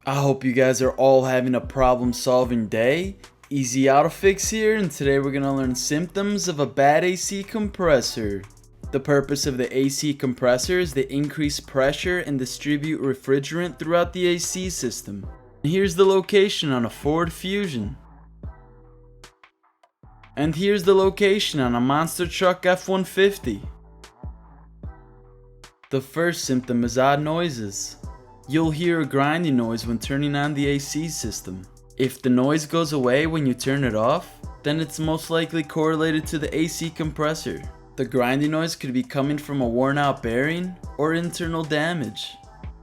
I hope you guys are all having a problem-solving day. EasyAutoFix here, and today we're going to learn symptoms of a bad AC compressor. The purpose of the AC compressor is to increase pressure and distribute refrigerant throughout the AC system. And here's the location on a Ford Fusion. And here's the location on a monster truck F-150. The first symptom is odd noises. You'll hear a grinding noise when turning on the AC system. If the noise goes away when you turn it off, then it's most likely correlated to the AC compressor. The grinding noise could be coming from a worn out bearing or internal damage.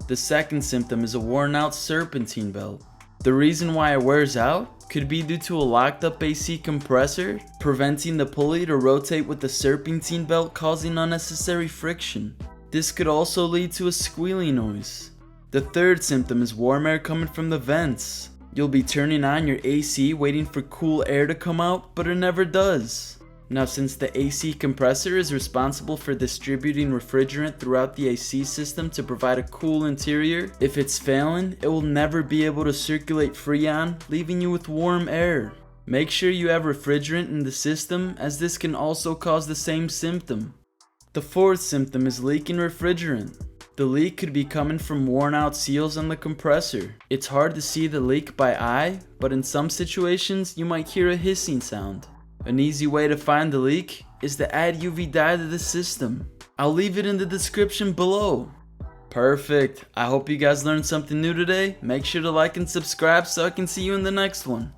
The second symptom is a worn out serpentine belt. The reason why it wears out could be due to a locked up AC compressor, preventing the pulley to rotate with the serpentine belt, causing unnecessary friction. This could also lead to a squealing noise. The third symptom is warm air coming from the vents. You'll be turning on your AC waiting for cool air to come out, but it never does. Now, since the AC compressor is responsible for distributing refrigerant throughout the AC system to provide a cool interior, if it's failing, it will never be able to circulate freon, leaving you with warm air. Make sure you have refrigerant in the system, as this can also cause the same symptom. The fourth symptom is leaking refrigerant. The leak could be coming from worn out seals on the compressor. It's hard to see the leak by eye, but in some situations you might hear a hissing sound. An easy way to find the leak is to add UV dye to the system. I'll leave it in the description below. Perfect. I hope you guys learned something new today. Make sure to like and subscribe so I can see you in the next one.